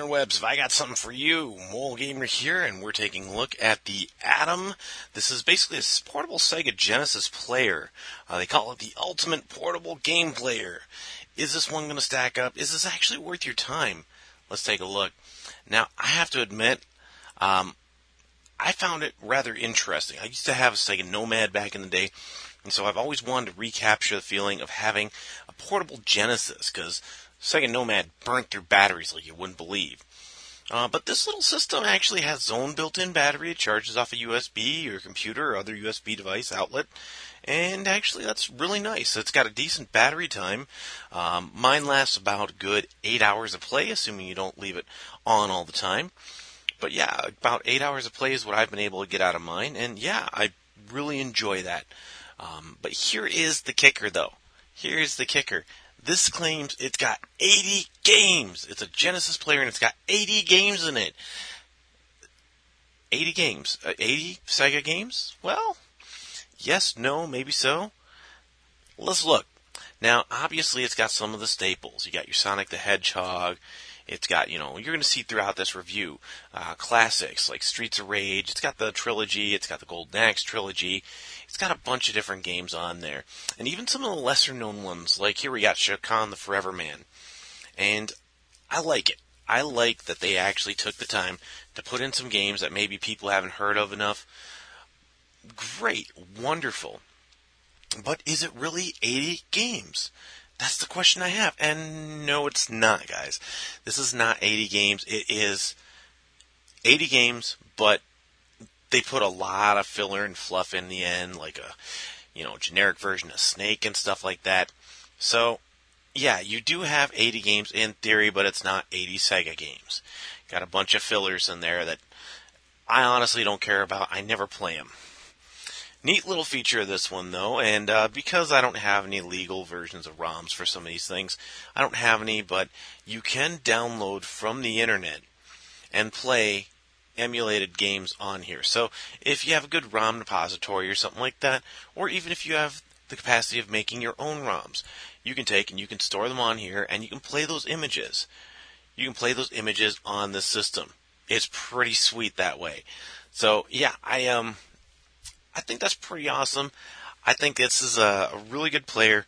interwebs, have I got something for you? moralgamer here, and we're taking a look at the Atom. This is basically a portable Sega Genesis player. They call it the ultimate portable game player. Is this one going to stack up? Is this actually worth your time? Let's take a look. Now, I have to admit, I found it rather interesting. I used to have a Sega Nomad back in the day, and so I've always wanted to recapture the feeling of having a portable Genesis, because Sega Nomad burnt through batteries like you wouldn't believe. But this little system actually has its own built-in battery. It charges off a USB or computer or other USB device outlet. And actually, that's really nice. It's got a decent battery time. Mine lasts about a good 8 hours of play, assuming you don't leave it on all the time. But yeah, about 8 hours of play is what I've been able to get out of mine. And yeah, I really enjoy that. But here is the kicker, though. Here's the kicker. This claims it's got 80 games. It's a Genesis player and it's got 80 games in it. 80 games. 80 Sega games? Well, yes, no, maybe so. Let's look. Now, obviously, it's got some of the staples. You got your Sonic the Hedgehog. It's got, you're going to see throughout this review, classics like Streets of Rage. It's got the trilogy. It's got the Golden Axe trilogy. It's got a bunch of different games on there. And even some of the lesser-known ones, like here we got Shakan the Forever Man. And I like it. I like that they actually took the time to put in some games that maybe people haven't heard of enough. Great. Wonderful. But is it really 80 games? That's the question I have. And no, it's not, guys. This is not 80 games. It is 80 games, but they put a lot of filler and fluff in the end, like a, generic version of Snake and stuff like that. So, yeah, you do have 80 games in theory, but it's not 80 Sega games. Got a bunch of fillers in there that I honestly don't care about. I never play them. Neat little feature of this one, though, and because I don't have any legal versions of ROMs for some of these things, I don't have any, but you can download from the internet and play emulated games on here. So if you have a good ROM repository or something like that, or even if you have the capacity of making your own ROMs, you can take and you can store them on here, and you can play those images. You can play those images on the system. It's pretty sweet that way. So, yeah, I think that's pretty awesome. I think this is a really good player.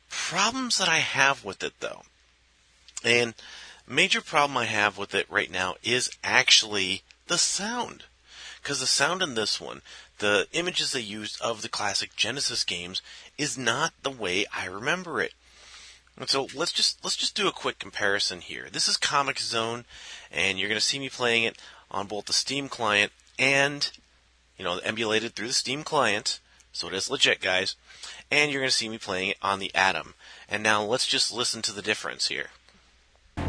Problems that I have with it, though. And major problem I have with it right now is actually the sound. Because the sound in this one, the images they used of the classic Genesis games, is not the way I remember it. And so let's just do a quick comparison here. This is Comic Zone, and you're going to see me playing it on both the Steam client and emulated through the Steam client, so it is legit, guys. And you're going to see me playing it on the Atom. And now let's just listen to the difference here. Well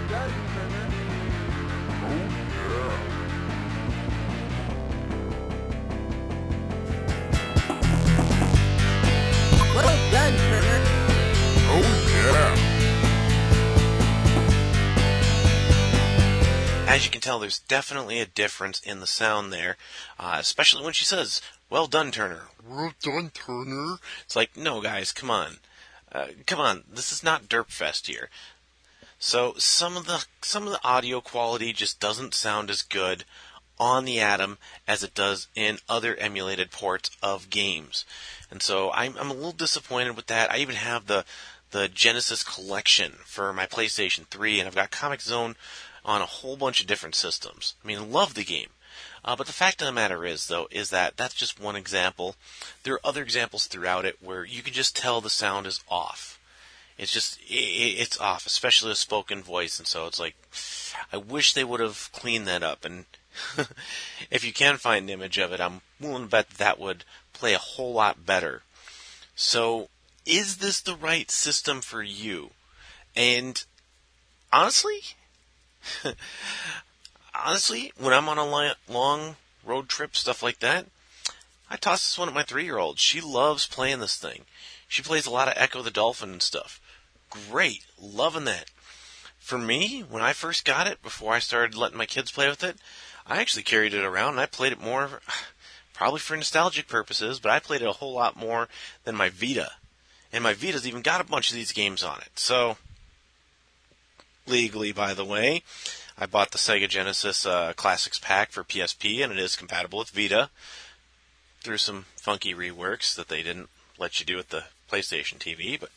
done, Turner. Well done, Turner. Oh yeah. As you can tell, there's definitely a difference in the sound there, especially when she says, "Well done, Turner." Well done, Turner. It's like, no, guys, come on. This is not Derpfest here. So some of the audio quality just doesn't sound as good on the Atom as it does in other emulated ports of games. And so I'm a little disappointed with that. I even have the Genesis collection for my PlayStation 3, and I've got Comic Zone on a whole bunch of different systems. I mean, love the game. But the fact of the matter is, though, is that that's just one example. There are other examples throughout it where you can just tell the sound is off. It's off, especially a spoken voice. And so it's like, I wish they would have cleaned that up. And if you can find an image of it, I'm willing to bet that would play a whole lot better. So, is this the right system for you? And honestly, when I'm on a long road trip, stuff like that, I toss this one at my 3-year-old. She loves playing this thing. She plays a lot of Echo the Dolphin and stuff. Great. Loving that. For me, when I first got it, before I started letting my kids play with it, I actually carried it around and I played it more, probably for nostalgic purposes, but I played it a whole lot more than my Vita. And my Vita's even got a bunch of these games on it. So, legally, by the way. I bought the Sega Genesis Classics pack for PSP, and it is compatible with Vita through some funky reworks that they didn't let you do with the PlayStation TV, but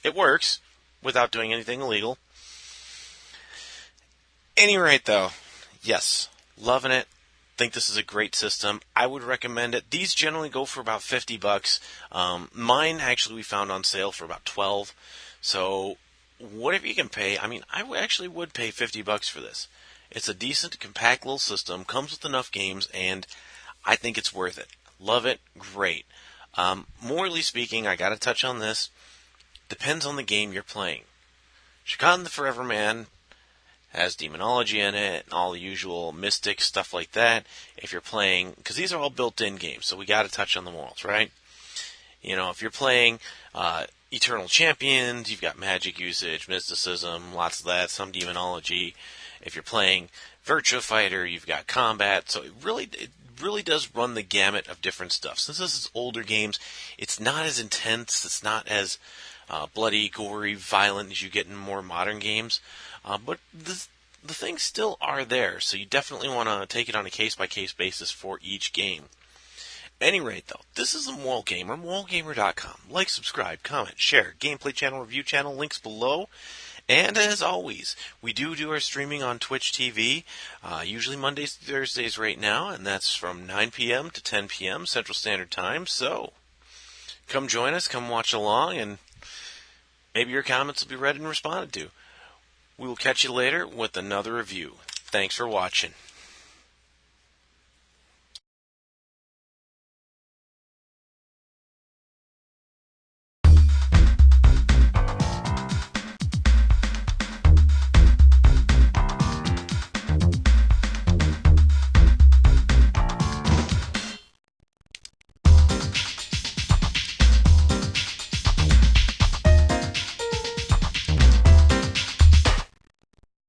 it works without doing anything illegal. Any rate, though, yes, loving it. Think this is a great system. I would recommend it. These generally go for about $50. Mine actually we found on sale for about 12. So whatever you can pay. I mean, actually would pay $50 for this. It's a decent, compact little system. Comes with enough games, and I think it's worth it. Love it. Great. Morally speaking, I got to touch on this. Depends on the game you're playing. Shakan the Forever Man has demonology in it, and all the usual mystic stuff like that. If you're playing, because these are all built-in games, so we got to touch on the morals, right? You know, if you're playing Eternal Champions, you've got magic usage, mysticism, lots of that, some demonology. If you're playing Virtua Fighter, you've got combat. So it really does run the gamut of different stuff. Since this is older games, it's not as intense. It's not as bloody, gory, violent as you get in more modern games. But the things still are there, so you definitely want to take it on a case-by-case basis for each game. Any rate, though, this is the Moral Gamer, moralgamer.com. Like, subscribe, comment, share, gameplay channel, review channel, links below. And as always, we do our streaming on Twitch TV, usually Mondays to Thursdays right now, and that's from 9 p.m. to 10 p.m. Central Standard Time. So come join us, come watch along, and maybe your comments will be read and responded to. We will catch you later with another review. Thanks for watching.